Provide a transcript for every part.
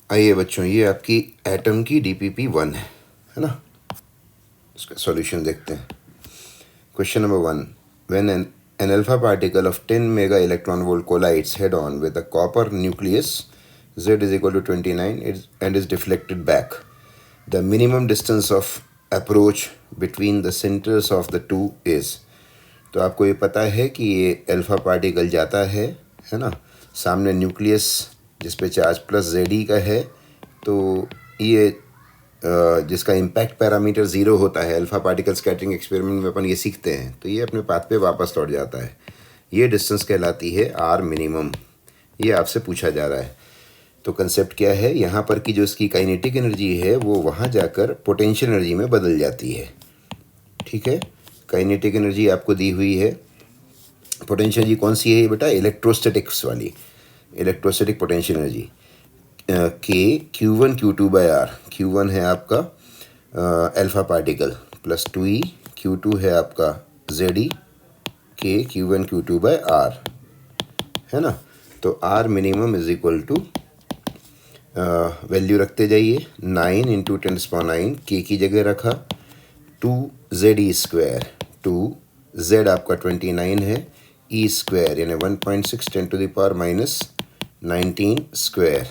आइए बच्चों, ये आपकी एटम की DPP-1 है ना। इसका सॉल्यूशन देखते हैं। Question number 1, when an alpha particle of 10 mega electron volt collides head on with a copper nucleus z is equal to 29 and is deflected back, the minimum distance of approach between the centers of the two is। तो आपको ये पता है कि ये alpha particle जाता है ना, सामने न्यूक्लियस जिस पे चार्ज प्लस ZE का है, तो ये जिसका इम्पैक्ट पैरामीटर 0 होता है, अल्फा पार्टिकल स्कैटरिंग एक्सपेरिमेंट में अपन ये सीखते हैं, तो ये अपने पाथ पे वापस लौट जाता है। ये डिस्टेंस कहलाती है R मिनिमम। ये आपसे पूछा जा रहा है। तो कंसेप्ट क्या है, यहाँ पर की जो इसकी काइनेटिक एनर्जी है वो वहाँ जाकर पोटेंशियल एनर्जी में बदल जाती है। ठीक है, काइनेटिक एनर्जी आपको दी हुई है। पोटेंशियल एनर्जी कौन सी है ये बेटा, इलेक्ट्रोस्टैटिक्स वाली, इलेक्ट्रोस्टैटिक पोटेंशियल एनर्जी के Q1 Q2 bye R। Q1 है आपका alpha particle plus 2E, Q2 है आपका ZE के Q1 Q2 बाय R, है ना। तो R minimum is equal to value रखते जाइए, 9 इंटू 10⁻9 के की जगह रखा, 2ZE स्क्वायर, 2Z आपका 29 है, E स्क्वायर यानी 1.6 10⁻⁻19 स्क्वायर,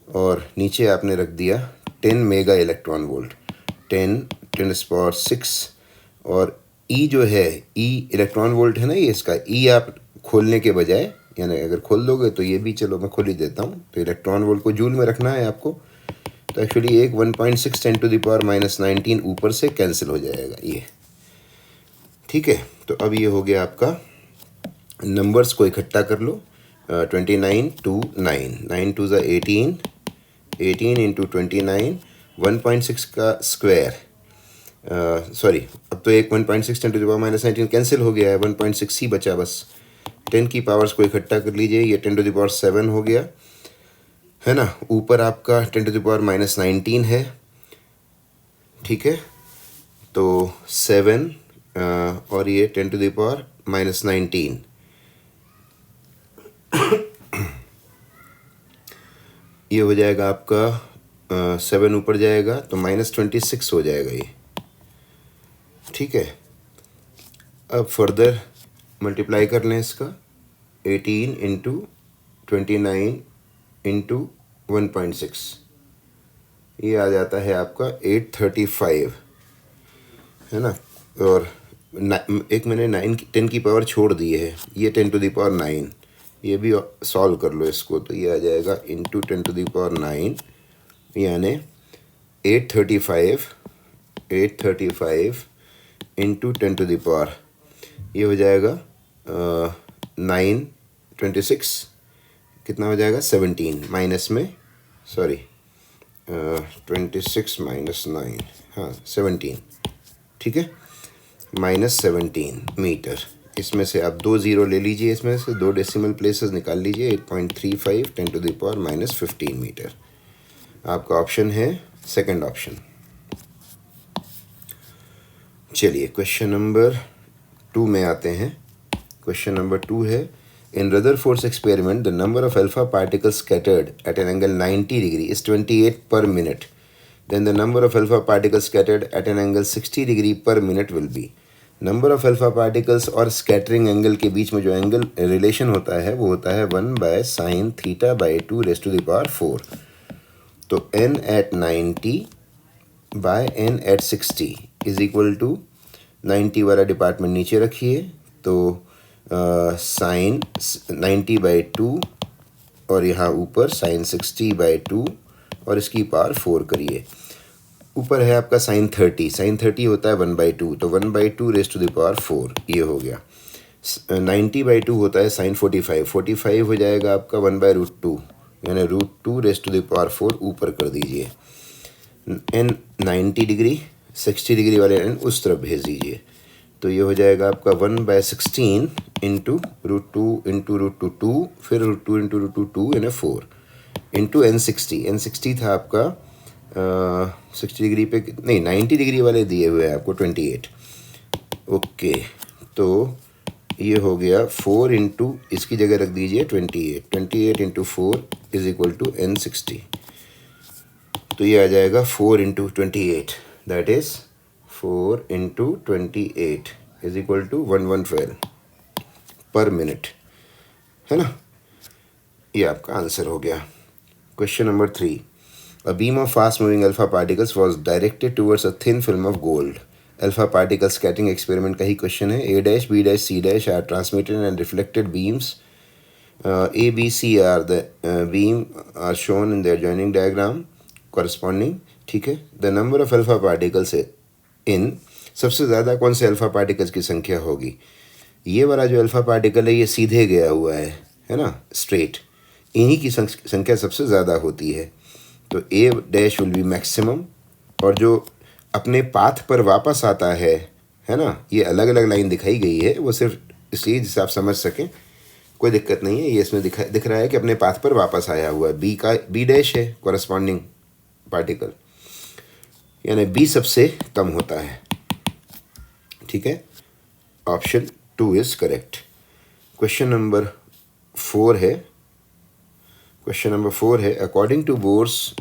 और नीचे आपने रख दिया 10 मेगा इलेक्ट्रॉन वोल्ट, 10⁻6, और E जो है, E इलेक्ट्रॉन वोल्ट है ना, ये इसका E आप खोलने के बजाय, यानी अगर खोल दोगे तो ये भी, चलो मैं खोल ही देता हूँ, तो इलेक्ट्रॉन वोल्ट को जूल में रखना है आपको, तो एक्चुअली एक 1.6 10⁻⁻19 ऊपर से कैंसिल हो जाएगा ये। ठीक है, तो अब ये हो गया आपका, नंबर्स को इकट्ठा कर लो, 29 2 9, 9 2 ज़ा 18, 18 इंटू 29, 1.6 का स्क्वायर, सॉरी अब तो एक 1.6 10⁻⁻19 कैंसिल हो गया है, 1.6 ही बचा बस। 10 की पावर्स को इकट्ठा कर लीजिए, ये 10⁻7 हो गया, है ना। ऊपर आपका 10⁻19 है, ठीक है, तो 7 और ये 10⁻19, ये हो जाएगा आपका 7 ऊपर जाएगा तो -26 हो जाएगा ये। ठीक है, अब फर्दर मल्टीप्लाई कर लें इसका, 18 इंटू 29 इंटू 1.6, ये आ जाता है आपका 835, है ना। और एक मैंने 10 की पावर छोड़ दी है, ये 10⁻9, ये भी सॉल्व कर लो इसको, तो ये आ जाएगा इंटू 10⁻9, यानी 835 इंटू 10⁻, ये हो जाएगा 926, कितना हो जाएगा 17, माइनस में, सॉरी 26 माइनस 9, हाँ 17, ठीक है, -17 मीटर। इसमें से आप 2 ज़ीरो ले लीजिए, इसमें से 2 डेसिमल प्लेसेस निकाल लीजिए, 8.35 10⁻−15 मीटर। आपका ऑप्शन है सेकंड ऑप्शन। चलिए क्वेश्चन नंबर 2 में आते हैं। क्वेश्चन नंबर 2 है, in Rutherford's experiment the number of alpha particles scattered at an angle 90 degree is 28 per minute, then the number of alpha particles scattered at an angle 60 degree per minute will be। Number of alpha particles और scattering angle के बीच में जो angle relation होता है वो होता है 1/sin θ/2⁻⁴। तो n at 90 by n at 60 is equal to 90 वाला डिपार्टमेंट नीचे रखिए, तो साइन 90/2 और यहाँ ऊपर साइन 60/2 और इसकी पावर 4 करिए। ऊपर है आपका साइन 30 होता है 1/2, तो 1/2⁻⁴ ये हो गया। 90/2 होता है साइन 45 हो जाएगा आपका 1/√2, यानी √2⁻⁴ ऊपर कर दीजिए। n 90 डिग्री, 60 डिग्री वाले n उस तरफ भेज दीजिए, तो ये हो जाएगा आपका 1/16 इंटू √2 फिर √2 इंटू √2 यानी 4 इंटू n60 था आपका 60 डिग्री पे, नहीं 90 डिग्री वाले दिए हुए हैं आपको 28। ओके, तो ये हो गया 4 इंटू, इसकी जगह रख दीजिए 28 into 4 is equal to n60। तो ये आ जाएगा 4 into 28, that is 4 into 28 is equal to 112 per minute, है ना। ये आपका आंसर हो गया। Question number 3, a beam of fast moving alpha particles was directed towards a thin film of gold. Alpha particle scattering experiment का ही question है। A dash B dash C dash are transmitted and reflected beams. A, B, C are the beam are shown in the adjoining diagram corresponding, ठीक है। The number of alpha particles in, सबसे ज़्यादा कौन से alpha particles की संख्या होगी। ये वाला जो अल्फा पार्टिकल है ये सीधे गया हुआ है ना, स्ट्रेट, इन्हीं की संख्या सबसे ज़्यादा होती है। तो ए डैश विल बी मैक्सिमम, और जो अपने पाथ पर वापस आता है ना, ये अलग अलग लाइन दिखाई गई है, वो सिर्फ इसलिए जिससे आप समझ सकें, कोई दिक्कत नहीं है। ये इसमें दिख रहा है कि अपने पाथ पर वापस आया हुआ है। बी डैश है कॉरस्पॉन्डिंग पार्टिकल, यानी बी सबसे कम होता है, ठीक है। Option 2 is correct. Question number 4 है। According to Bohr's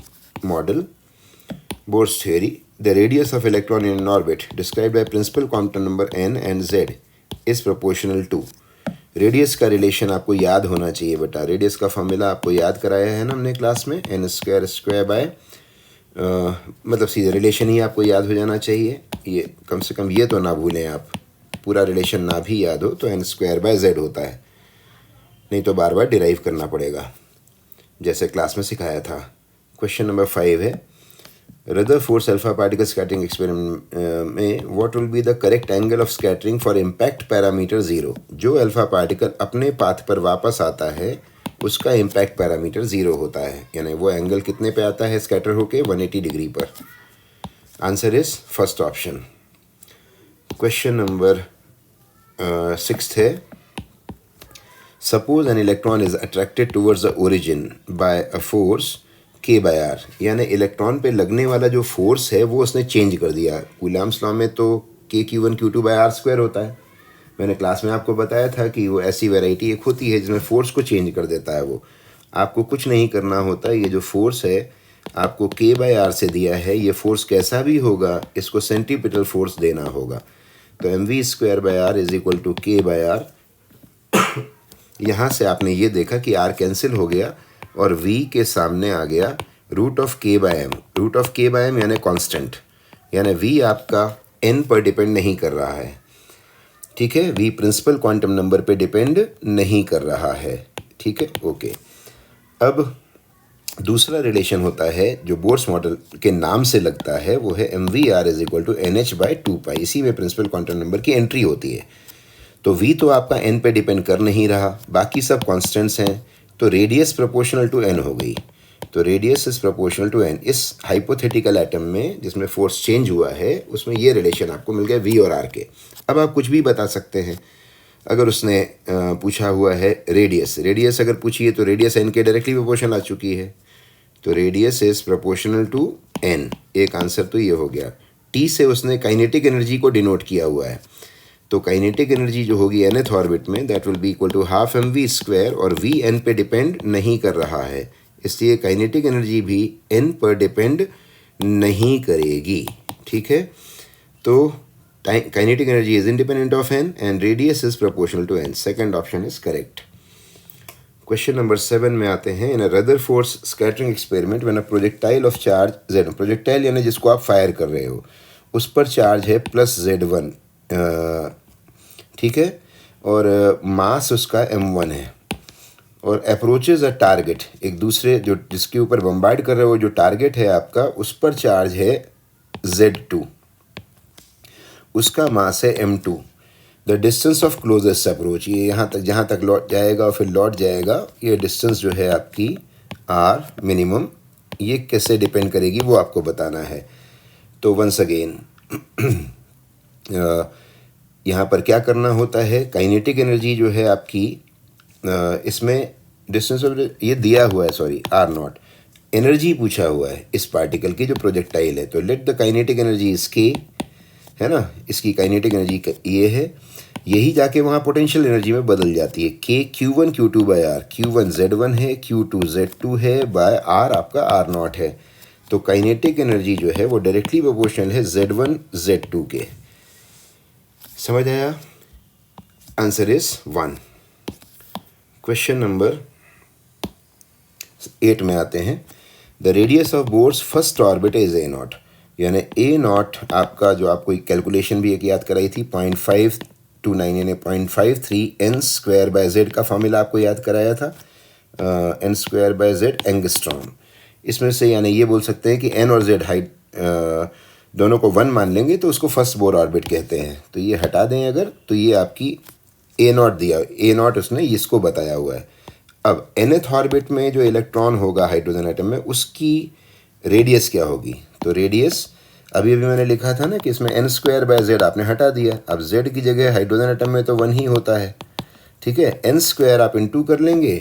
model, Bohr's theory, the radius of electron in an orbit described by principal quantum number n and z is proportional to. Radius का relation आपको याद होना चाहिए बेटा। Radius का formula आपको याद कराया है ना हमने क्लास में, n² बाय, मतलब सीधे रिलेशन ही आपको याद हो जाना चाहिए। ये कम से कम ये तो ना भूलें आप, पूरा रिलेशन ना भी याद हो तो n² बाय z होता है, नहीं तो बार बार डिराइव करना पड़ेगा जैसे क्लास में सिखाया था। क्वेश्चन नंबर 5 है, Rutherford alpha particle scattering experiment में what will be the correct angle of scattering for impact parameter 0। जो अल्फा पार्टिकल अपने पाथ पर वापस आता है उसका इम्पैक्ट पैरामीटर 0 होता है, यानी वो एंगल कितने पे आता है स्कैटर होके, 180 डिग्री पर। Answer is first option. Question number 6 है, suppose an electron is attracted towards the origin by a force k/r, यानी इलेक्ट्रॉन पे लगने वाला जो फोर्स है वो उसने चेंज कर दिया। कूलम्ब्स लॉ में तो k(q1q2/r² होता है। मैंने क्लास में आपको बताया था कि वो ऐसी वैरायटी एक होती है जिसमें फोर्स को चेंज कर देता है वो। आपको कुछ नहीं करना होता, ये जो फोर्स है आपको k/r से दिया है, ये फोर्स कैसा भी होगा इसको सेंटीपिटल फोर्स देना होगा। तो mv²/r is equal to k/r। यहाँ से आपने ये देखा कि r कैंसिल हो गया और v के सामने आ गया √k/m। √k/m यानी कांस्टेंट, यानी v आपका n पर डिपेंड नहीं कर रहा है, ठीक है। v प्रिंसिपल क्वांटम नंबर पे डिपेंड नहीं कर रहा है, ठीक है, ओके। अब दूसरा रिलेशन होता है जो बोर्स मॉडल के नाम से लगता है, वो है mvr is equal to nh/2π। इसी में प्रिंसिपल क्वांटम नंबर की एंट्री होती है। तो v तो आपका n पे डिपेंड कर नहीं रहा, बाकी सब कॉन्स्टेंट्स हैं, तो रेडियस प्रोपोर्शनल टू n हो गई। तो radius is proportional to n। इस हाइपोथेटिकल एटम में जिसमें फोर्स चेंज हुआ है उसमें ये रिलेशन आपको मिल गया v और r के। अब आप कुछ भी बता सकते हैं। अगर उसने पूछा हुआ है रेडियस अगर पूछी है तो रेडियस n के डायरेक्टली प्रोपोर्शनल आ चुकी है, तो radius is proportional to n। एक आंसर तो ये हो गया। t से उसने काइनेटिक एनर्जी को डिनोट किया हुआ है, तो काइनेटिक एनर्जी जो होगी nth ऑर्बिट में that will be equal to half mv², और v n पे डिपेंड नहीं कर रहा है, इसलिए काइनेटिक एनर्जी भी n पर डिपेंड नहीं करेगी, ठीक है। तो kinetic energy is independent of n and radius is proportional to n। Second option is correct. Question number 7 में आते हैं, in a Rutherford scattering experiment when a projectile of charge z, projectile यानी जिसको आप फायर कर रहे हो, उस पर चार्ज है +z1, ठीक है, और मास उसका m1 है, और अप्रोचेज अ टारगेट, एक दूसरे जो जिसके ऊपर बम्बार्ड कर रहे हो जो टारगेट है आपका, उस पर चार्ज है z2, उसका मास है m2। The distance of closest approach, ये यहाँ तक जहाँ तक लौट जाएगा और फिर लौट जाएगा, ये डिस्टेंस जो है आपकी r मिनिमम, ये कैसे डिपेंड करेगी वो आपको बताना है। तो वंस अगेन यहाँ पर क्या करना होता है, काइनेटिक एनर्जी जो है आपकी इसमें डिस्टेंस ऑफ ये दिया हुआ है, सॉरी r0, एनर्जी पूछा हुआ है इस पार्टिकल की जो प्रोजेक्टाइल है, तो let the kinetic energy is k, है ना, इसकी काइनेटिक एनर्जी ये है, यही जाके वहाँ पोटेंशियल एनर्जी में बदल जाती है। k q1q2/r, q1 z1 है, q2 z2 है, बाय r आपका r0 है। तो काइनेटिक एनर्जी जो है वो डायरेक्टली प्रोपोर्शनल है Z1 Z2 के। समझ आया? Answer is 1। क्वेश्चन नंबर 8 में आते हैं। The radius of bourse first orbit is A0, यानी A0 आपका जो आपको कैलकुलेशन भी एक याद कराई थी 0.529 यानी 0.53 n² बाय z का फॉर्मूला आपको याद कराया था, n² बाय z एंगस्ट्रॉम। इसमें से यानी ये बोल सकते हैं कि n और z हाइट दोनों को 1 मान लेंगे तो उसको फर्स्ट बोर ऑर्बिट कहते हैं। तो ये हटा दें अगर, तो ये आपकी A0 दिया, A0 उसने इसको बताया हुआ है। अब nth ऑर्बिट में जो इलेक्ट्रॉन होगा हाइड्रोजन एटम में उसकी रेडियस क्या होगी? तो रेडियस अभी अभी मैंने लिखा था ना कि इसमें n² बाय z आपने हटा दिया। अब z की जगह हाइड्रोजन एटम में तो 1 ही होता है, ठीक है। n² आप इंटू कर लेंगे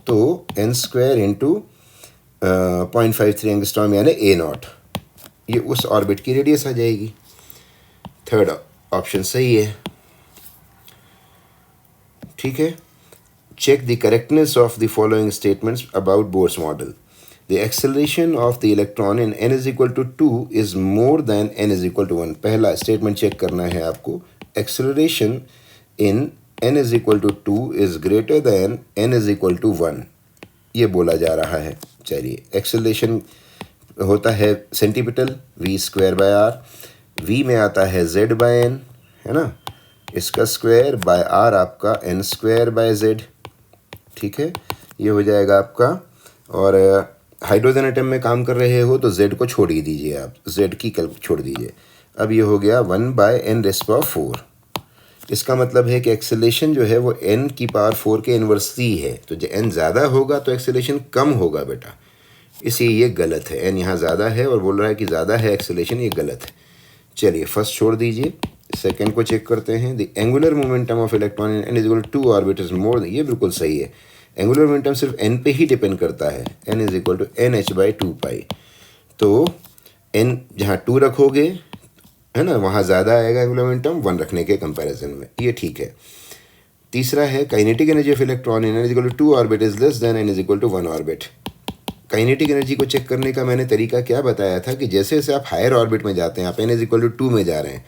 तो n² इंटू 0.53 एंगस्ट्रॉम यानी A0, ये उस ऑर्बिट की रेडियस आ जाएगी। थर्ड ऑप्शन सही है, ठीक है। Check the correctness of the following statements about Bohr's model. The acceleration of the electron in n is equal to 2 is more than n is equal to 1. पहला statement check करना है आपको। Acceleration in n is equal to 2 is greater than n is equal to 1, ये बोला जा रहा है। चलिए, एक्सेलरेशन होता है centripetal v² bye r, v में आता है z बाय n, है ना, इसका स्क्वायर बाय r आपका n² बाय z, ठीक है, ये हो जाएगा आपका। और हाइड्रोजन एटम में काम कर रहे हो तो z को छोड़ ही दीजिए, आप z की कल्प छोड़ दीजिए। अब ये हो गया 1/n⁴। इसका मतलब है कि एक्सेलेरेशन जो है वो n⁴ के इन्वर्सली है। तो जो n ज़्यादा होगा तो एक्सेलेरेशन कम होगा बेटा, इसलिए ये गलत है। n यहाँ ज़्यादा है और बोल रहा है कि ज़्यादा है एक्सेलेरेशन, ये गलत है। चलिए फर्स्ट छोड़ दीजिए, सेकेंड को चेक करते हैं। The angular momentum of electron in n is equal to 2 orbitals more, ये बिल्कुल सही है। एंगुलर मोमेंटम सिर्फ n पे ही डिपेंड करता है, n is equal to nh/2π। तो n जहाँ 2 रखोगे, है ना, वहाँ ज़्यादा आएगा एंगुलर मोमेंटम 1 रखने के कंपैरिजन में, ये ठीक है। तीसरा है kinetic energy of electron in n is equal to 2 orbit is less than n is equal to 1 orbit. Kinetic energy को चेक करने का मैंने तरीका क्या बताया था कि जैसे जैसे आप हायर ऑर्बिट में जाते हैं, आप n इज इक्वल टू 2 में जा रहे हैं,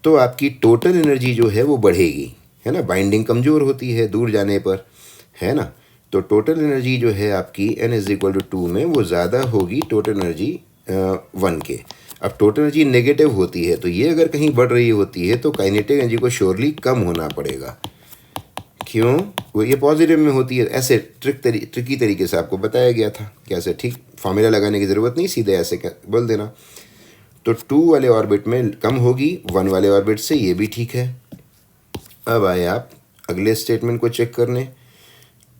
तो आपकी टोटल एनर्जी जो है वो बढ़ेगी, है ना। बाइंडिंग कमज़ोर होती है दूर जाने पर, है ना। तो टोटल एनर्जी जो है आपकी n इज इक्वल टू 2 में वो ज़्यादा होगी टोटल एनर्जी 1 के। अब टोटल एनर्जी नेगेटिव होती है, तो ये अगर कहीं बढ़ रही होती है तो काइनेटिक एनर्जी को श्योरली कम होना पड़ेगा। क्यों? वो ये पॉजिटिव में होती है। ऐसे ट्रिकी तरीके से आपको बताया गया था, कैसे, ठीक, फॉर्मूला लगाने की ज़रूरत नहीं, सीधे ऐसे बोल देना। तो 2 वाले ऑर्बिट में कम होगी 1 वाले ऑर्बिट से, ये भी ठीक है। अब आए आप अगले स्टेटमेंट को चेक करने,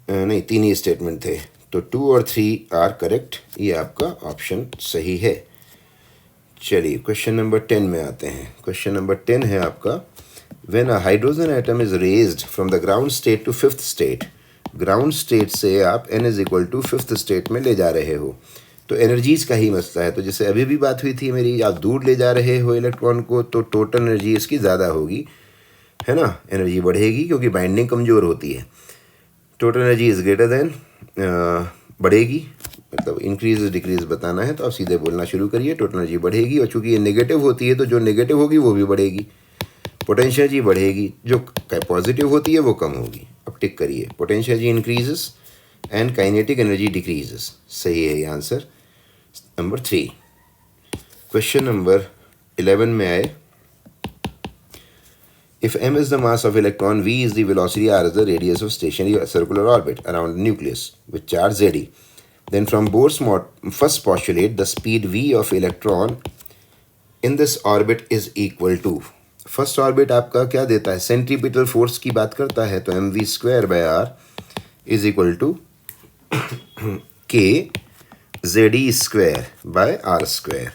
नहीं 3 ही स्टेटमेंट थे, तो 2 और 3 आर करेक्ट, ये आपका ऑप्शन सही है। चलिए क्वेश्चन नंबर 10 में आते हैं। क्वेश्चन नंबर 10 है आपका, when a hydrogen atom is raised from the ground state to 5th state. Ground state से आप n is equal to 5th state में ले जा रहे हो, तो एनर्जीज़ का ही मसला है। तो जैसे अभी भी बात हुई थी मेरी, आप दूर ले जा रहे हो इलेक्ट्रॉन को तो टोटल एनर्जी इसकी ज़्यादा होगी, है ना, एनर्जी बढ़ेगी क्योंकि बाइंडिंग कमज़ोर होती है। Total energy is greater than, बढ़ेगी, मतलब इंक्रीज डिक्रीज बताना है तो आप सीधे बोलना शुरू करिए, टोटल एनर्जी बढ़ेगी। और चूंकि ये नेगेटिव होती है तो जो नेगेटिव होगी वो भी बढ़ेगी, पोटेंशियल एनर्जी बढ़ेगी, जो पॉजिटिव होती है वो कम होगी। अब टिक करिए, potential energy increases and kinetic energy decreases, सही है ये आंसर नंबर 3। क्वेश्चन नंबर 11 में आए, if m is the mass of electron, v is the velocity, r is the radius of stationary circular orbit around the nucleus with charge Ze, then from Bohr's first postulate the speed v of electron in this orbit is equal to, first orbit आपका क्या देता है, centripetal force की बात करता है, तो mv² by r is equal to k Ze² by r²।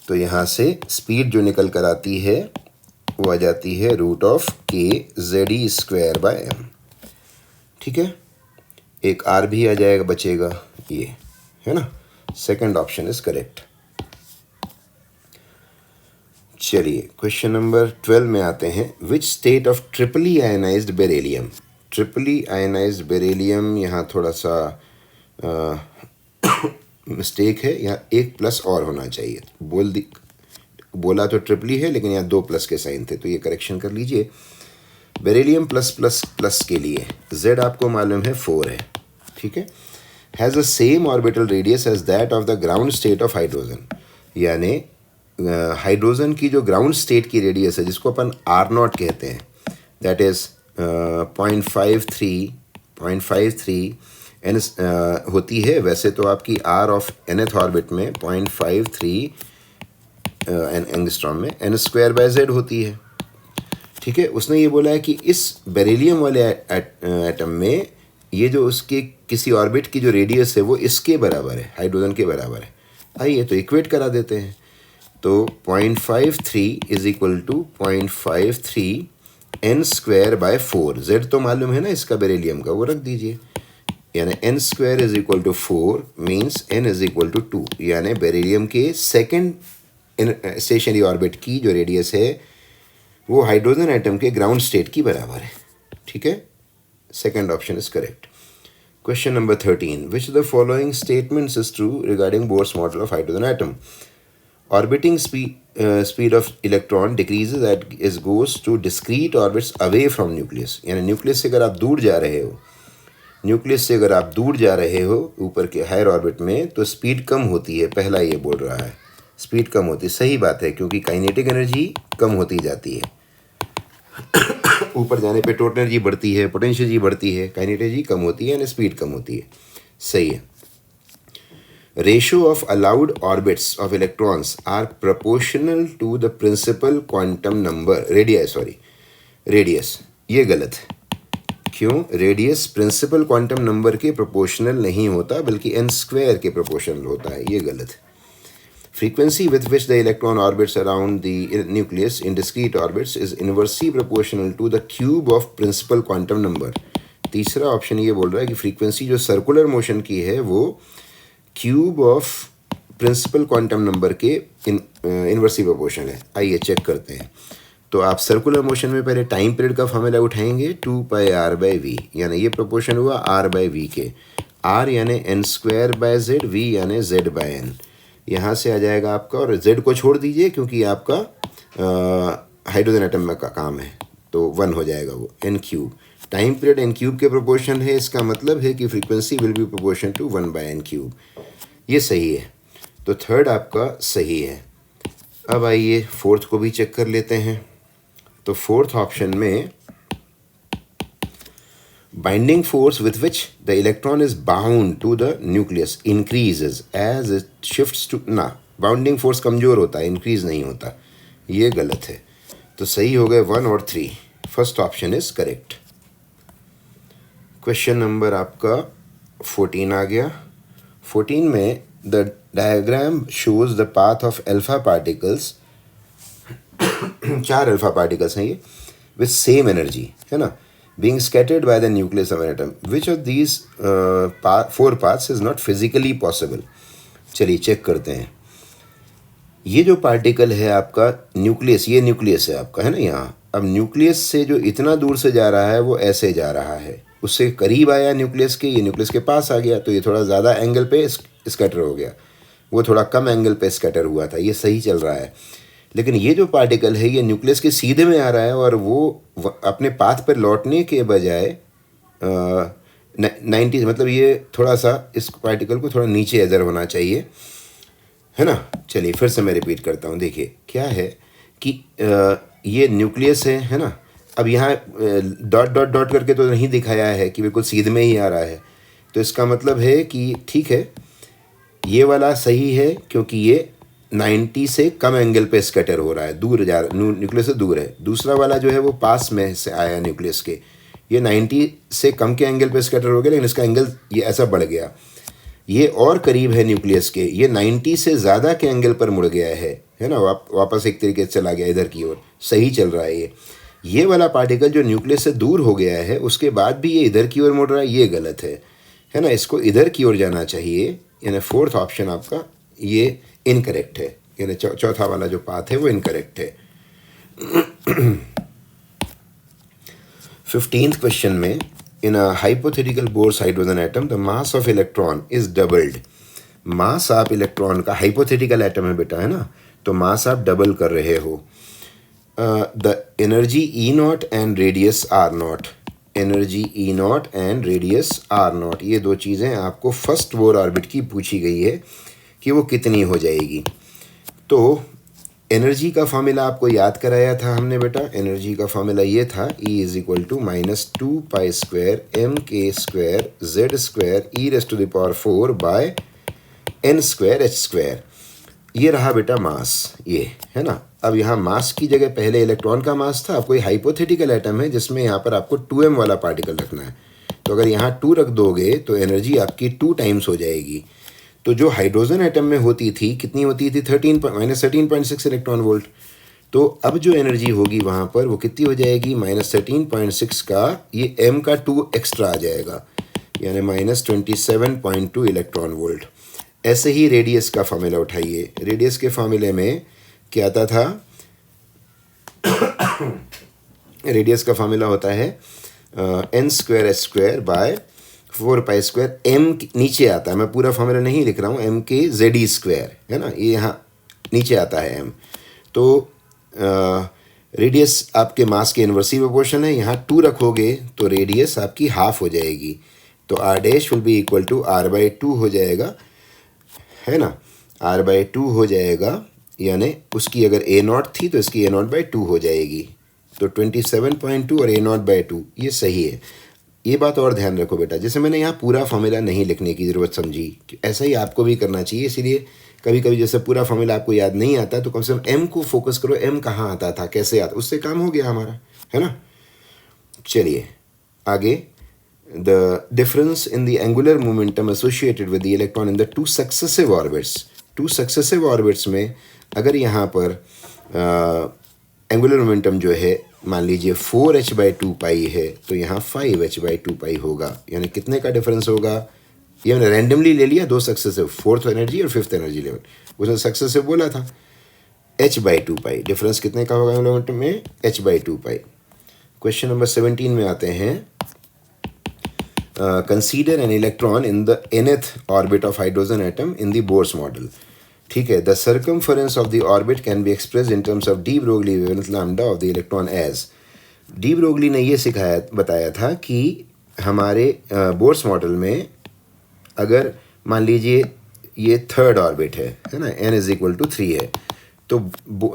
तो यहाँ से स्पीड जो निकल कर आती है वो आ जाती है √k Ze² बाय m, ठीक है। एक r भी आ जाएगा, बचेगा ये, है ना। Second option is correct. चलिए क्वेश्चन नंबर 12 में आते हैं। Which state of triply ionised beryllium, triply ionised beryllium, यहाँ थोड़ा सा मिस्टेक है, यहाँ एक प्लस और होना चाहिए। बोला तो ट्रिपली है लेकिन यहाँ 2 प्लस के साइन थे, तो ये करेक्शन कर लीजिए। बेरिलियम प्लस प्लस प्लस के लिए Z आपको मालूम है 4 है, ठीक है। Has the same orbital radius as that of the ground state of hydrogen, यानी हाइड्रोजन की जो ग्राउंड स्टेट की रेडियस है जिसको अपन R0 कहते हैं, दैट इज़ 0.53 एन होती है। वैसे तो आपकी R ऑफ nth ऑर्बिट में 0.53 एंगस्ट्रॉम में n²/z होती है, ठीक है। उसने ये बोला है कि इस बेरिलियम वाले एटम में ये जो उसके किसी ऑर्बिट की जो रेडियस है वो इसके बराबर है, हाइड्रोजन के बराबर है। आइए तो इक्वेट करा देते हैं। तो 0.53 is equal to 0.53 n²/4। z तो मालूम है ना इसका बेरिलियम का, वो रख दीजिए, यानी n² is equal to 4 means n is equal to 2, यानी बेरिलियम के सेकेंड स्टेशनरी ऑर्बिट की जो रेडियस है वो हाइड्रोजन एटम के ग्राउंड स्टेट की बराबर है, ठीक है। Second option is correct. Question number 13, which the following statements is true regarding Bohr's model of hydrogen atom. Orbiting speed of electron decreases at is goes to discrete orbits away from nucleus, यानी nucleus से अगर आप दूर जा रहे हो, ऊपर के हायर ऑर्बिट में, तो स्पीड कम होती है। पहला ये बोल रहा है स्पीड कम होती है, सही बात है, क्योंकि काइनेटिक एनर्जी कम होती जाती है। ऊपर जाने पे टोटल एनर्जी बढ़ती है, पोटेंशियल एनर्जी बढ़ती है, काइनेटिक एनर्जी कम होती है, यानी स्पीड कम होती है, सही है। Ratio of allowed orbits of electrons are proportional to the principal quantum number radius, ये गलत है। क्यों? रेडियस प्रिंसिपल क्वांटम नंबर के प्रोपोर्शनल नहीं होता, बल्कि n² के प्रोपोर्शनल होता है, ये गलत है। Frequency with which the electron orbits around the nucleus in discrete orbits is inversely proportional to the cube of principal quantum number। तीसरा ऑप्शन ये बोल रहा है कि फ्रीक्वेंसी जो सर्कुलर मोशन की है वो cube of principal quantum number के इन्वर्सली प्रोपोर्शनल है। आइए चेक करते हैं। तो आप सर्कुलर मोशन में पहले टाइम पीरियड का फॉर्मूला उठाएंगे 2πr/v, यानी ये प्रोपोर्शन हुआ r/v के, r यानी n²/z, v यानी z/n। यहाँ से आ जाएगा आपका, और z को छोड़ दीजिए क्योंकि आपका हाइड्रोजन एटम में का काम है, तो 1 हो जाएगा वो n³। टाइम पीरियड n³ के प्रोपोर्शन है, इसका मतलब है कि frequency will be proportion to 1/n³। ये सही है, तो थर्ड आपका सही है। अब आइए फोर्थ को भी चेक कर लेते हैं। तो फोर्थ ऑप्शन में binding force with which the electron is bound to the nucleus increases as it shifts to, ना, बाउंडिंग फोर्स कमज़ोर होता है, इंक्रीज नहीं होता, ये गलत है। तो सही हो गए 1 और 3, first option is correct. Question number आपका 14 आ गया। 14 में the diagram shows the path of alpha particles 4 alpha particles हैं ये, विथ सेम एनर्जी, है ना, being scattered by the nucleus of an atom. Which of these 4 paths is not physically possible? चलिए check करते हैं। ये जो पार्टिकल है आपका न्यूक्लियस, ये न्यूक्लियस है आपका, है ना यहाँ। अब न्यूक्लियस से जो इतना दूर से जा रहा है वो ऐसे जा रहा है, उससे करीब आया न्यूक्लियस के, ये न्यूक्लियस के पास आ गया, तो ये थोड़ा ज़्यादा एंगल पे स्कैटर हो गया, वो थोड़ा कम एंगल पे स्कैटर हुआ था, ये सही चल रहा है। लेकिन ये जो पार्टिकल है ये न्यूक्लियस के सीधे में आ रहा है, और वो अपने पाथ पर लौटने के बजाय 90, मतलब ये थोड़ा सा इस पार्टिकल को थोड़ा नीचे इधर होना चाहिए, है ना। चलिए फिर से मैं रिपीट करता हूँ। देखिए क्या है कि ये न्यूक्लियस है ना। अब यहाँ डॉट डॉट डॉट करके तो नहीं दिखाया है कि बिल्कुल सीधे में ही आ रहा है, तो इसका मतलब है कि ठीक है, ये वाला सही है क्योंकि ये 90 से कम एंगल पे स्कैटर हो रहा है, दूर जा रहा, न्यूक्लियस से दूर है। दूसरा वाला जो है वो पास में से आया न्यूक्लियस के, ये 90 से कम के एंगल पे स्कैटर हो गया, लेकिन इसका एंगल ये ऐसा बढ़ गया। ये और करीब है न्यूक्लियस के, ये 90 से ज़्यादा के एंगल पर मुड़ गया है ना, वापस एक तरीके से चला गया इधर की ओर, सही चल रहा है ये वाला पार्टिकल जो न्यूक्लियस से दूर हो गया है उसके बाद भी ये इधर की ओर मुड़ रहा है, ये गलत है ना। इसको इधर की ओर जाना चाहिए, यानी फोर्थ ऑप्शन आपका ये इनकरेक्ट है, यानी चौथा वाला जो पाथ है वो इनकरेक्ट है। 15th क्वेश्चन में, in a hypothetical Bohr's hydrogen atom the mass of electron is doubled mass आप इलेक्ट्रॉन का, हाइपोथेटिकल एटम है बेटा, है ना, तो मास आप डबल कर रहे हो. The energy E naught and radius R naught, energy E naught and radius R naught, ये दो चीज़ें आपको फर्स्ट बोर ऑर्बिट की पूछी गई है कि वो कितनी हो जाएगी. तो एनर्जी का फार्मूला आपको याद कराया था हमने बेटा. एनर्जी का फार्मूला ये था, E is equal to -2π² mk² z² e⁻⁴ by n² h². ये रहा बेटा मास, ये है ना. अब यहाँ मास की जगह पहले इलेक्ट्रॉन का मास था, अब कोई हाइपोथेटिकल एटम है जिसमें यहाँ पर आपको 2m वाला पार्टिकल रखना है. तो अगर यहाँ 2 रख दोगे तो एनर्जी आपकी 2 टाइम्स हो जाएगी. तो जो हाइड्रोजन एटम में होती थी कितनी होती थी, -13.6 इलेक्ट्रॉन वोल्ट. तो अब जो एनर्जी होगी वहाँ पर वो कितनी हो जाएगी, -13.6 का ये m का 2 एक्स्ट्रा आ जाएगा, यानी -27.2 इलेक्ट्रॉन वोल्ट. ऐसे ही रेडियस का फार्मूला उठाइए. रेडियस के फार्मूले में क्या आता था, रेडियस का फार्मूला होता है n² h² बाय 4π², m नीचे आता है, मैं पूरा फार्मूला नहीं लिख रहा हूँ, mk/z² है ना, ये यहाँ नीचे आता है m. तो रेडियस आपके मास के इन्वर्सली प्रोपोर्शन है, यहाँ 2 रखोगे तो रेडियस आपकी हाफ हो जाएगी, तो r' will be equal to r/2 हो जाएगा, है ना, r/2 हो जाएगा. यानी उसकी अगर a0 थी तो इसकी a0/2 हो जाएगी. तो 27.2 और a0/2 ये सही है. ये बात और ध्यान रखो बेटा, जैसे मैंने यहाँ पूरा फार्मूला नहीं लिखने की ज़रूरत समझी, ऐसा ही आपको भी करना चाहिए. इसीलिए कभी कभी जैसे पूरा फार्मूला आपको याद नहीं आता तो कम से कम m को फोकस करो, m कहाँ आता था, कैसे आता, उससे काम हो गया हमारा, है ना. चलिए आगे. The difference in the angular momentum associated with the electron in the 2 successive orbits. 2 successive orbits में अगर यहाँ पर एंगुलर मोमेंटम जो है मान लीजिए 4h/2π है तो यहाँ 5h/2π होगा. यानी कितने का डिफरेंस होगा, ये मैंने रैंडमली ले लिया, 2 सक्सेसिव, 4th एनर्जी और 5th एनर्जी लेवल, उसने सक्सेसिव बोला था. h/2π डिफरेंस कितने का होगा एंगुलर मोमेंटम में, h/2π. क्वेश्चन नंबर 17 में आते हैं. Consider an electron in the nth orbit of hydrogen atom in the Bohr's model. ठीक है. The circumference of the orbit can be express in terms of de Broglie wavelength lambda of the electron as. De Broglie ने ये बताया था कि हमारे Bohr's model में अगर मान लीजिए ये 3rd ऑर्बिट है ना, n इज इक्वल टू 3 है, तो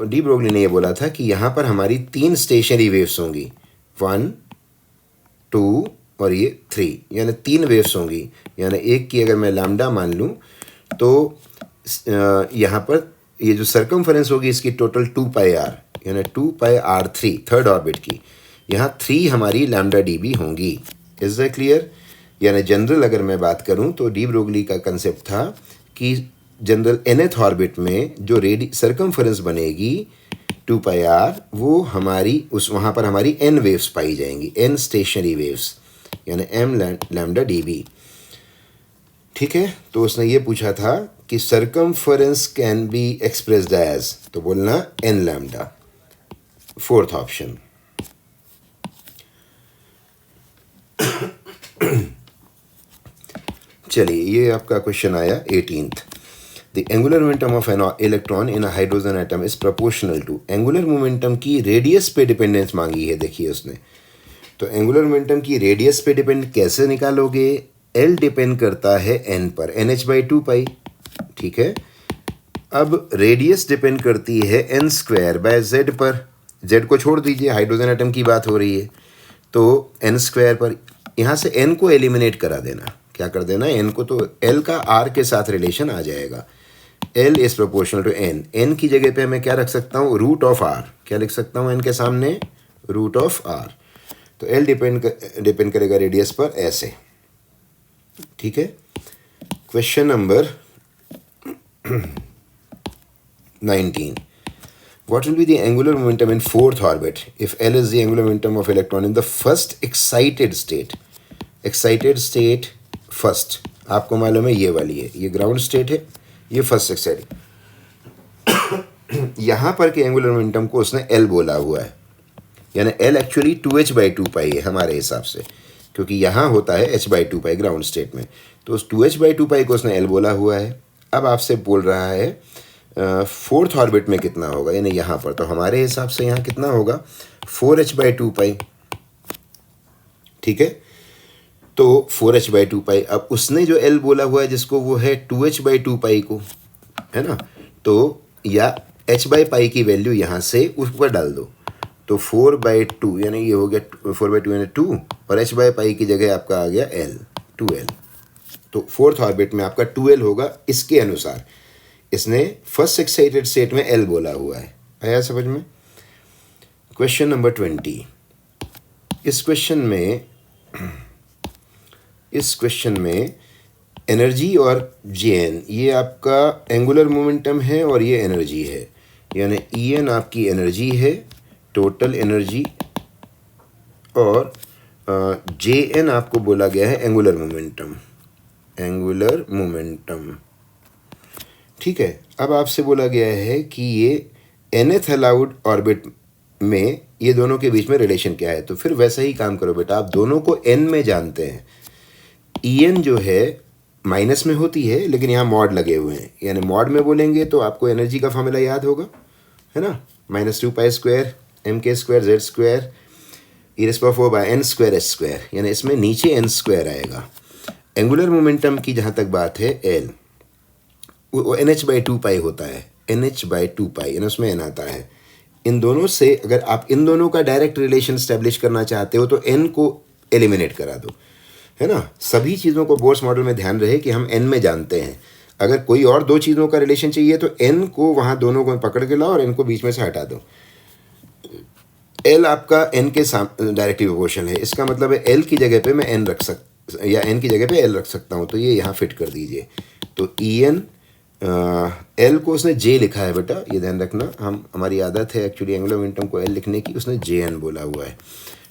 डी ब्रोगली ने ये बोला था कि यहाँ पर हमारी 3 स्टेशनरी वेव्स होंगी, 1, 2 और ये 3, यानी 3 वेव्स होंगी. यानी एक की अगर मैं लैम्डा मान लूँ तो यहाँ पर ये जो सर्कमफरेंस होगी इसकी टोटल 2πr, यानी 2πr3 3rd ऑर्बिट की, यहाँ 3 हमारी लैम्डा dB होंगी. Is that clear. यानी जनरल अगर मैं बात करूँ तो डी ब्रोगली का कंसेप्ट था कि जनरल nth ऑर्बिट में जो सर्कमफरेंस बनेगी 2πr, वो हमारी वहाँ पर हमारी n वेव्स पाई जाएंगी, n स्टेशनरी वेव्स, यानी m लैम्डा dB. ठीक है. तो उसने ये पूछा था कि circumference can be expressed as, तो बोलना n लैम्डा, 4th ऑप्शन. चलिए ये आपका क्वेश्चन आया 18th. The angular momentum of an electron in a hydrogen atom is proportional to. Angular momentum की रेडियस पे डिपेंडेंस मांगी है, देखिए उसने. तो एंगुलर मोमेंटम की रेडियस पे डिपेंड कैसे निकालोगे, L डिपेंड करता है n पर, nh/2π. ठीक है. अब रेडियस डिपेंड करती है n²/z पर. z को छोड़ दीजिए, हाइड्रोजन एटम की बात हो रही है, तो n² पर यहाँ से n को एलिमिनेट करा देना. क्या कर देना, n को, तो l का r के साथ रिलेशन आ जाएगा. L is proportional to n. n की जगह पे मैं क्या रख सकता हूँ, √r. क्या लिख सकता हूँ n के सामने, √r. तो L डिपेंड करेगा रेडियस पर, ऐसे. ठीक है. Question number 19. What will be the angular momentum in 4th orbit if L is the angular momentum of electron in the first excited state? Excited state first, आपको मालूम है ये वाली है, ये ग्राउंड स्टेट है, ये फर्स्ट एक्साइटेड. यहाँ पर के एंगुलर मोमेंटम को उसने L बोला हुआ है, यानी L एक्चुअली 2h/2π है हमारे हिसाब से, क्योंकि यहाँ होता है h/2π ग्राउंड स्टेट में. तो उस 2h/2π को उसने L बोला हुआ है. अब आपसे बोल रहा है फोर्थ ऑर्बिट में कितना होगा, यानी यहाँ पर। तो हमारे हिसाब से यहाँ कितना होगा, 4h/2π, ठीक है। तो 4h/2π, अब उसने जो L बोला हुआ है जिसको, वो है 2h/2π को, है ना। तो या h/π की वैल्यू यहाँ से ऊपर डाल दो, तो 4/2 यानी ये हो गया 4/2 यानी 2, और h/π की जगह आपका आ गया L, 2L। तो फोर्थ ऑर्बिट में आपका 2L होगा इसके अनुसार। इसने फर्स्ट एक्साइटेड स्टेट में L बोला हुआ है। आया समझ में। Question number 20। इस क्वेश्चन में एनर्जी और Jn, ये आपका एंगुलर मोमेंटम है और ये एनर्जी है, यानी En आपकी एनर्जी है, टोटल एनर्जी, और Jn आपको बोला गया है एंगुलर मोमेंटम, ठीक है। अब आपसे बोला गया है कि ये nth अलाउड ऑर्बिट में ये दोनों के बीच में रिलेशन क्या है। तो फिर वैसा ही काम करो बेटा, आप दोनों को n में जानते हैं। En जो है माइनस में होती है, लेकिन यहाँ मॉड लगे हुए हैं, यानी मॉड में बोलेंगे तो आपको एनर्जी का फॉर्मूला याद होगा, है ना, -2π² mk² z² e⁴/n²h², यानी इसमें नीचे n² आएगा। एंगुलर मोमेंटम की जहाँ तक बात है L, वो nh/2π होता है, nh/2π, यानी उसमें n आता है। इन दोनों से अगर आप इन दोनों का डायरेक्ट रिलेशन स्टैब्लिश करना चाहते हो तो n को एलिमिनेट करा दो, है ना। सभी चीज़ों को बोर्स मॉडल में ध्यान रहे कि हम n में जानते हैं। अगर कोई और दो चीज़ों का रिलेशन चाहिए तो n को वहाँ दोनों को पकड़ के लाओ और n को बीच में से हटा दो। L आपका n के डायरेक्टली प्रोपोर्शनल है, इसका मतलब है L की जगह पे मैं n रख या n की जगह पे L रख सकता हूँ, तो ये यहाँ फिट कर दीजिए। तो En L को उसने J लिखा है बेटा, ये ध्यान रखना। हमारी आदत है एक्चुअली एंगुलर मोमेंटम को L लिखने की, उसने Jn बोला हुआ है,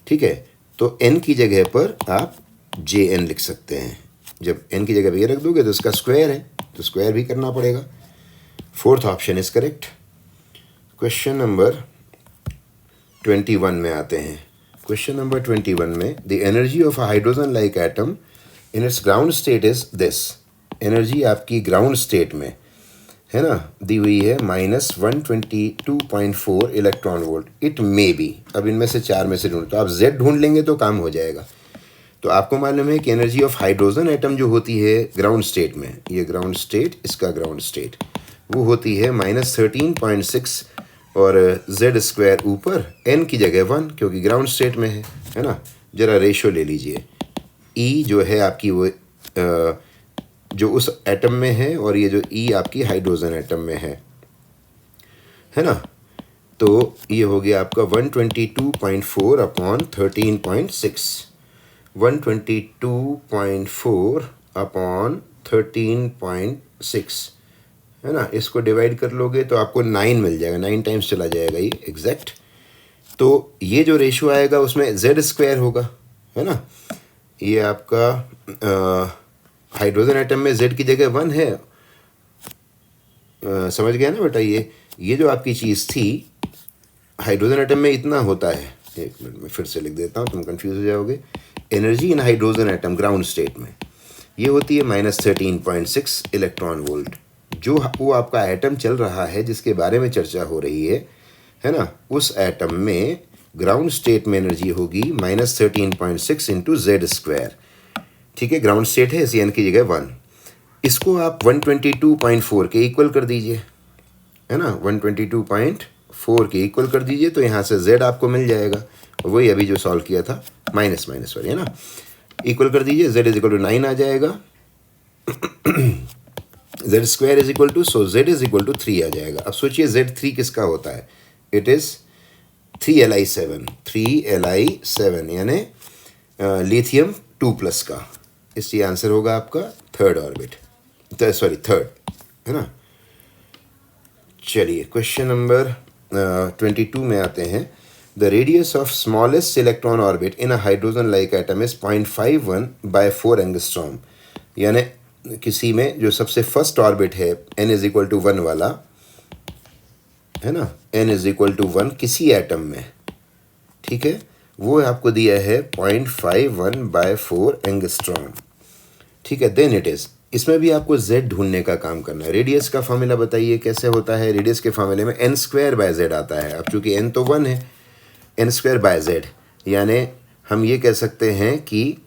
ठीक है। तो n की जगह पर आप Jn लिख सकते हैं। जब n की जगह पर ये रख दोगे तो इसका स्क्वायर है, तो स्क्वायर भी करना पड़ेगा। Fourth option is correct. Question number 21 में आते हैं। क्वेश्चन नंबर 21 में, the energy of a hydrogen like atom in its ground state is this. Energy आपकी ग्राउंड स्टेट में, है ना, दी हुई है -122.4 electron volt. It may be, अब इनमें से चार में से ढूंढ, तो आप Z ढूंढ लेंगे तो काम हो जाएगा। तो आपको मालूम है कि एनर्जी ऑफ हाइड्रोजन एटम जो होती है ग्राउंड स्टेट में, ये ग्राउंड स्टेट, इसका ग्राउंड स्टेट, वो होती है -13.6, और Z² ऊपर, n की जगह 1, क्योंकि ग्राउंड स्टेट में है ना। ज़रा रेशो ले लीजिए, E जो है आपकी वो जो उस एटम में है, और ये जो E आपकी हाइड्रोजन एटम में है ना। तो ये हो गया आपका 122.4 अपॉन 13.6, 122.4 अपॉन 13.6, है ना। इसको डिवाइड कर लोगे तो आपको 9 मिल जाएगा, 9 टाइम्स चला जाएगा ये एग्जैक्ट। तो ये जो रेशो आएगा उसमें Z² होगा, है ना। ये आपका हाइड्रोजन एटम में Z की जगह 1 है, समझ गया ना बेटा। ये जो आपकी चीज़ थी हाइड्रोजन एटम में इतना होता है, एक मिनट में फिर से लिख देता हूँ, तुम कंफ्यूज हो जाओगे। Energy in hydrogen atom ground state में ये होती है -13.6 इलेक्ट्रॉन वोल्ट। जो वो आपका एटम चल रहा है जिसके बारे में चर्चा हो रही है ना, उस एटम में ग्राउंड स्टेट में एनर्जी होगी -13.6 इंटू Z², ठीक है। ग्राउंड स्टेट है, इसी n की जगह 1। इसको आप 122.4 के इक्वल कर दीजिए, है ना, 122.4 के इक्वल कर दीजिए, तो यहाँ से Z आपको मिल जाएगा, वही अभी जो सॉल्व किया था, माइनस वाली, है ना। इक्वल कर दीजिए, Z = 9 आ जाएगा, Z² सो Z = 3 आ जाएगा। अब सोचिए Z3 किसका होता है, इट इज़ 3Li7 यानी लिथियम 2+ का। इसलिए आंसर होगा आपका थर्ड, है ना। चलिए क्वेश्चन नंबर 22 में आते हैं। The radius of smallest electron orbit in a hydrogen like atom is 0.51/4 angstrom, यानी किसी में जो सबसे फर्स्ट ऑर्बिट है n = 1 वाला, है ना, n = 1 किसी एटम में, ठीक है, वो आपको दिया है 0.51/4 एंगस्ट्रॉम, ठीक है। देन इट इज़ इसमें भी आपको z ढूंढने का काम करना है। रेडियस का फॉर्मूला बताइए कैसे होता है। रेडियस के फॉर्मूले में n स्क्वायर बाय z आता है। अब चूंकि n तो 1 है, n स्क्वायर बाय z, यानी हम ये कह सकते हैं कि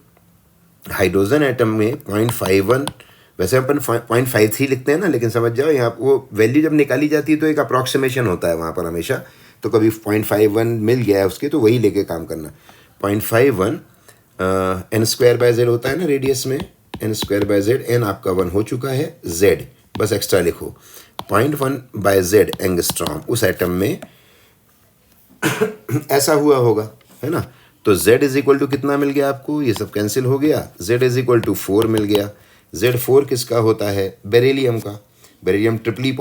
हाइड्रोजन एटम में 0.51, वैसे अपन 0.53 लिखते हैं ना, लेकिन समझ जाओ यहाँ वो वैल्यू जब निकाली जाती है तो एक अप्रॉक्सीमेशन होता है वहाँ पर हमेशा। तो कभी 0.51 मिल गया है उसके तो वही लेके काम करना। 0.51 n स्क्वायर बाय z होता है ना रेडियस में, n square by z, n आपका 1 हो चुका है, z बस एक्स्ट्रा लिखो। 0.1 बाय z एंगस्ट्रॉम उस एटम में ऐसा हुआ होगा, है ना। तो z इज इक्वल टू कितना मिल गया आपको, ये सब कैंसिल हो गया, z इज इक्वल टू 4 मिल गया। Z4 किसका होता है, बेरिलियम का, बेरिलियम ट्रिपली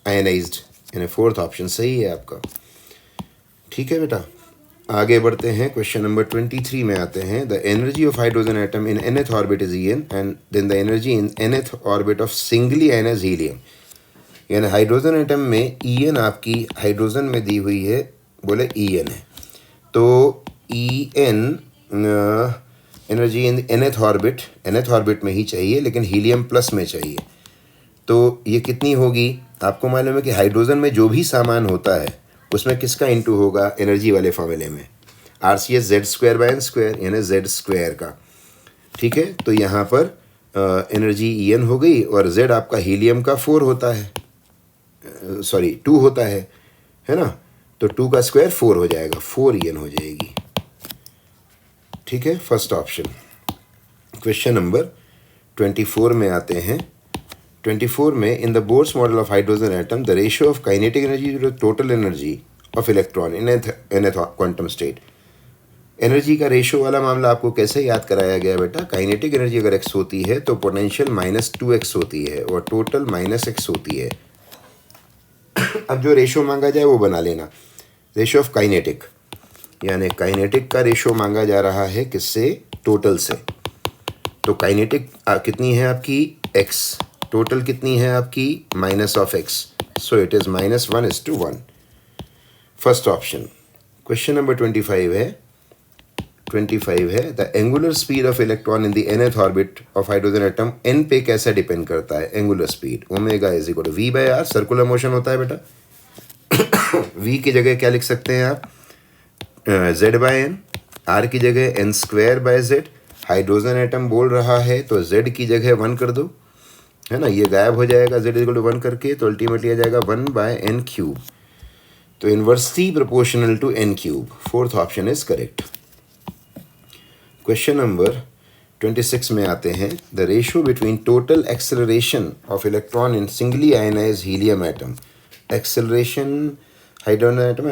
आयनाइज्ड, यानी फोर्थ ऑप्शन सही है आपका। ठीक है बेटा, आगे बढ़ते हैं। क्वेश्चन नंबर 23 में आते हैं। The energy of hydrogen atom in nth orbit is En and then the energy in nth orbit of singly ionized helium, यानी हाइड्रोजन एटम में En आपकी हाइड्रोजन में दी हुई है, बोले En है, तो En energy in nth orbit में ही चाहिए, लेकिन हीलियम प्लस में चाहिए। तो ये कितनी होगी, आपको मालूम है कि हाइड्रोजन में जो भी सामान होता है उसमें किसका इंटू होगा एनर्जी वाले फॉर्मूले में, RCS Z square by n square, यानी Z स्क्वायर का। ठीक है, तो यहाँ पर एनर्जी En हो गई और Z आपका हीलियम का 4 होता है, सॉरी 2 होता है ना, तो 2 का स्क्वायर 4 हो जाएगा, 4 En हो जाएगी। ठीक है, फर्स्ट ऑप्शन। क्वेश्चन नंबर 24 में आते हैं। 24 में in the Bohr's model of hydrogen atom the ratio of kinetic energy to total energy of electron in nth quantum state, energy का रेशियो वाला मामला आपको कैसे याद कराया गया बेटा। काइनेटिक एनर्जी अगर x होती है तो पोटेंशियल -2x होती है और टोटल -x होती है। अब जो रेशियो मांगा जाए वो बना लेना, रेशियो ऑफ काइनेटिक, यानी काइनेटिक का रेशियो मांगा जा रहा है किससे, टोटल से। तो काइनेटिक कितनी है आपकी, x, टोटल कितनी है आपकी -x, so it is -1:1, first option. Question number 25 है the angular speed of electron in the nth orbit of hydrogen atom n पे कैसे डिपेंड करता है, angular speed omega is equal to v/r, circular motion होता है बेटा। v की जगह क्या लिख सकते हैं आप, Z/n, r की जगह n square by z, hydrogen atom बोल रहा है तो z की जगह 1 कर दो, है ना, ये गायब हो जाएगा z इक्वल टू 1 करके, तो अल्टीमेटली आ जाएगा 1/n क्यूब, तो inversely proportional to n cube, fourth option is correct. Question number 26 में आते हैं। The ratio between total acceleration of electron in singly ionized helium atom, acceleration hydrogen atom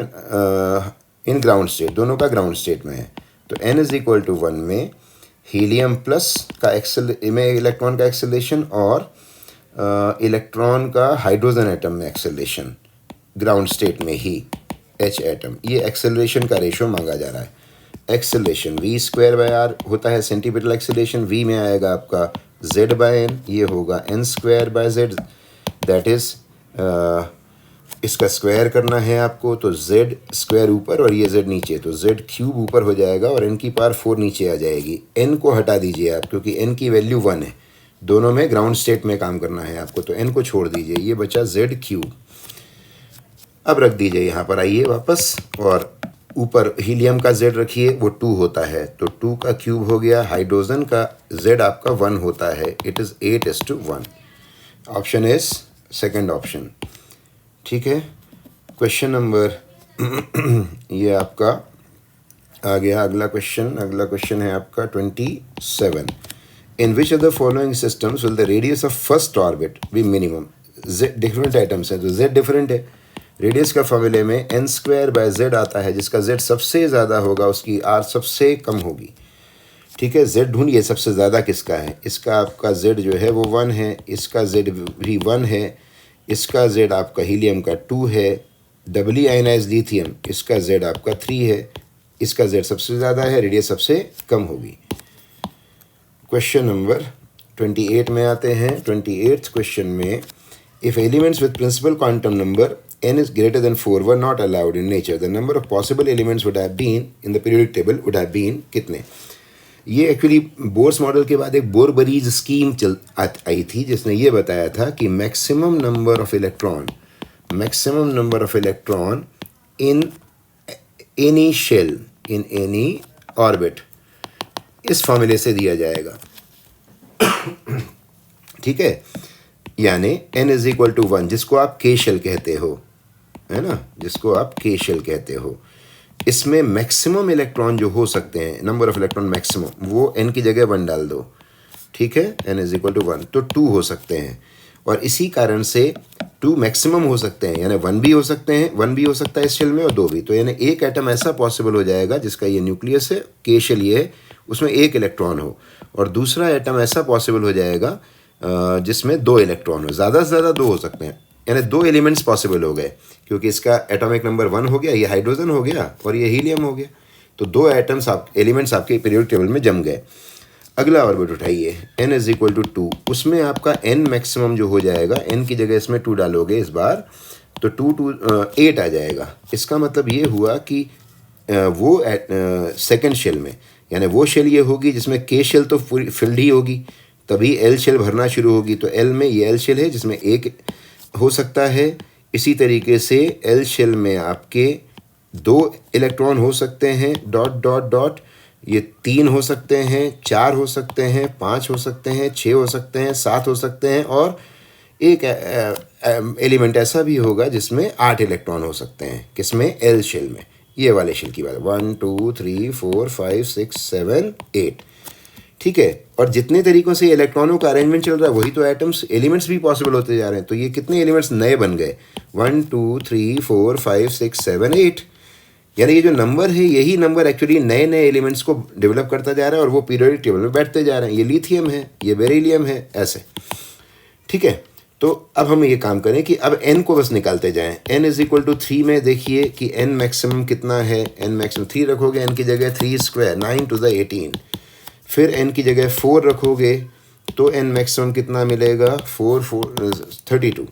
in ground state, दोनों का ground state में है, तो n is equal to 1 में helium plus का इलेक्ट्रॉन का एक्सेलरेशन और इलेक्ट्रॉन का हाइड्रोजन एटम में एक्सेलरेशन ग्राउंड स्टेट में ही H एटम, ये एक्सेलरेशन का रेशियो मांगा जा रहा है। एक्सेलरेशन v/r होता है सेंटीमीटर एक्सेलरेशन, v में आएगा आपका z/n, ये होगा n square by z, that is इसका स्क्वायर करना है आपको, तो z स्क्वायर ऊपर और ये z नीचे, तो z क्यूब ऊपर हो जाएगा और n की पावर 4 नीचे आ जाएगी। n को हटा दीजिए आप, क्योंकि n की वैल्यू 1 है, दोनों में ग्राउंड स्टेट में काम करना है आपको, तो n को छोड़ दीजिए, ये बचा z क्यूब। अब रख दीजिए यहाँ पर, आइए वापस, और ऊपर हीलियम का z रखिए, वो 2 होता है, तो 2 का क्यूब हो गया, हाइड्रोजन का z आपका 1 होता है, it is 8:1, option is second option. ठीक है, क्वेश्चन नंबर ये आपका आ गया। अगला क्वेश्चन है आपका 27। In which of the following systems will the radius of first orbit be minimum, different items हैं तो z डिफरेंट है। रेडियस का फॉर्मूले में n स्क्वायर बाय z आता है, जिसका z सबसे ज़्यादा होगा उसकी r सबसे कम होगी। ठीक है, z ढूंढिए सबसे ज़्यादा किसका है, इसका आपका z जो है वो 1 है, इसका z भी 1 है, इसका z आपका हीलियम का 2 है, डबली आयनाइज्ड लिथियम इसका z आपका 3 है, इसका z सबसे ज़्यादा है, रेडियस सबसे कम होगी। क्वेश्चन नंबर 28 में आते हैं। 28th क्वेश्चन में, if elements with principal quantum number n is greater than 4 were not allowed in nature, the number of possible elements would have been in the periodic table would have been कितने। ये actually Bohr's model के बाद एक बोरबरीज scheme आई थी जिसने ये बताया था कि maximum number of electron in any shell in any orbit इस फॉर्मूले से दिया जाएगा। ठीक है, यानी n इज इक्वल टू 1, जिसको आप के शेल कहते हो, है ना, जिसको आप के शेल कहते हो, इसमें मैक्सिमम इलेक्ट्रॉन जो हो सकते हैं, नंबर ऑफ इलेक्ट्रॉन मैक्सिमम, वो n की जगह 1 डाल दो। ठीक है, n इज इक्वल टू 1, तो 2 हो सकते हैं। और इसी कारण से 2 मैक्सिमम हो सकते हैं, यानी 1 भी हो सकते हैं, 1 भी हो सकता है इस शेल में और 2 भी। तो यानी एक एटम ऐसा पॉसिबल हो जाएगा जिसका ये न्यूक्लियस है, के शेल ये है, उसमें 1 इलेक्ट्रॉन हो, और दूसरा एटम ऐसा पॉसिबल हो जाएगा जिसमें 2 इलेक्ट्रॉन हो, ज़्यादा से ज़्यादा 2 हो सकते हैं, यानी 2 एलिमेंट्स पॉसिबल हो गए, क्योंकि इसका एटॉमिक नंबर 1 हो गया, ये हाइड्रोजन हो गया और ये हीलियम हो गया, तो 2 एलिमेंट्स आपके पीरियोडिक टेबल में जम गए। अगला ऑर्बिट उठाइए, n इज इक्वल टू 2, उसमें आपका n मैक्सिमम जो हो जाएगा, n की जगह इसमें 2 डालोगे इस बार, तो 8 आ जाएगा। इसका मतलब ये हुआ कि वो सेकेंड शेल में, यानी वो शेल ये होगी जिसमें के शेल तो पूरी फिल्ड ही होगी, तभी एल शेल भरना शुरू होगी। तो एल में ये एल शेल है जिसमें 1 हो सकता है, इसी तरीके से एल शेल में आपके 2 इलेक्ट्रॉन हो सकते हैं, डॉट डॉट डॉट, ये 3 हो सकते हैं, 4 हो सकते हैं, 5 हो सकते हैं, 6 हो सकते हैं, 7 हो सकते हैं, और एक एलिमेंट ऐसा भी होगा जिसमें 8 इलेक्ट्रॉन हो सकते हैं, किसमें, एल शेल में, ये वाले शेल की बात, 1 2 3 4 5 6 7 8। ठीक है, और जितने तरीक़ों से इलेक्ट्रॉनों का अरेंजमेंट चल रहा है वही तो एलिमेंट्स भी पॉसिबल होते जा रहे हैं। तो ये कितने एलिमेंट्स नए बन गए, 1 2 3 4 5 6 7 8, यानी ये जो नंबर है यही नंबर एक्चुअली नए नए एलिमेंट्स को डेवलप करता जा रहा है और वो पीरियोडिक टेबल में बैठते जा रहे हैं। ये लिथियम है, ये बेरिलियम है, ऐसे। ठीक है, तो अब हम ये काम करें कि अब n को बस निकालते जाएं। n इज इक्वल टू 3 में देखिए कि n मैक्सिमम कितना है, n मैक्सिमम 3 रखोगे, n की जगह 3 स्क्वायर 9 टू द 18, फिर n की जगह 4 रखोगे तो n मैक्सिमम कितना मिलेगा, 4 4 32।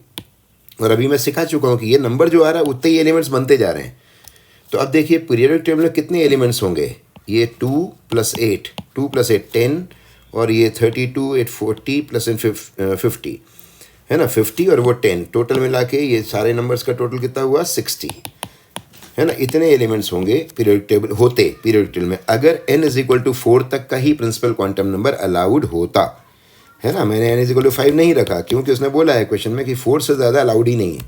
और अभी मैं सिखा चुका हूँ कि ये नंबर जो आ रहा है उतने ही एलिमेंट्स बनते जा रहे हैं। तो अब देखिए पीरियोडिक टेबल में कितने एलिमेंट्स होंगे, ये 2 + 8, 2 + 8 10, और ये 32 8 40 प्लस 50 है ना, 50 और वो 10, टोटल मिला के ये सारे नंबर्स का टोटल कितना हुआ, 60, है ना। इतने एलिमेंट्स होंगे पीरियोडिक टेबल में, अगर n इज इक्वल टू 4 तक का ही प्रिंसिपल क्वांटम नंबर अलाउड होता, है ना। मैंने n इज इक्वल टू 5 नहीं रखा क्योंकि उसने बोला है क्वेश्चन में कि 4 से ज़्यादा अलाउड ही नहीं है,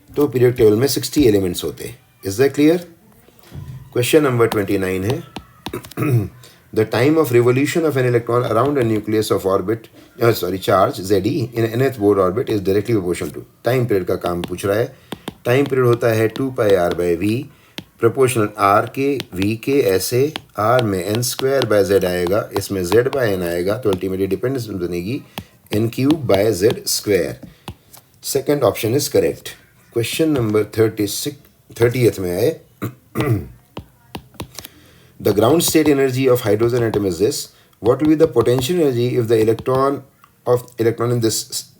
तो पीरियोडिक टेबल में 60 एलिमेंट्स होते। Is that clear? Question number 29 है the time of revolution of an electron around a nucleus of charge Ze in nth board orbit is directly proportional to time period का काम पूछ रहा है। Time period होता है 2πr/v, proportional r के v के, ऐसे r में n² आएगा, इसमें z/n आएगा, तो अल्टीमेटली डिपेंडेंस बनेगी n³/z²। Second option is correct. Question number 30th में आए The ground state energy of hydrogen atom is this. What will be the potential energy if the electron in this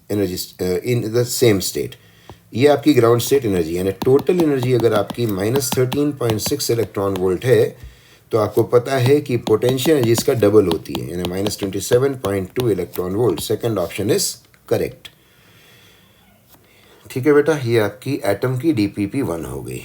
energy in the same state? ये आपकी ground state energy, यानी total energy अगर आपकी -13.6 electron volt है तो आपको पता है कि पोटेंशियल एनर्जी इसका डबल होती है, यानी -27.2 electron volt. Second option is correct. ठीक है बेटा, ये आपकी एटम की DPP 1 हो गई।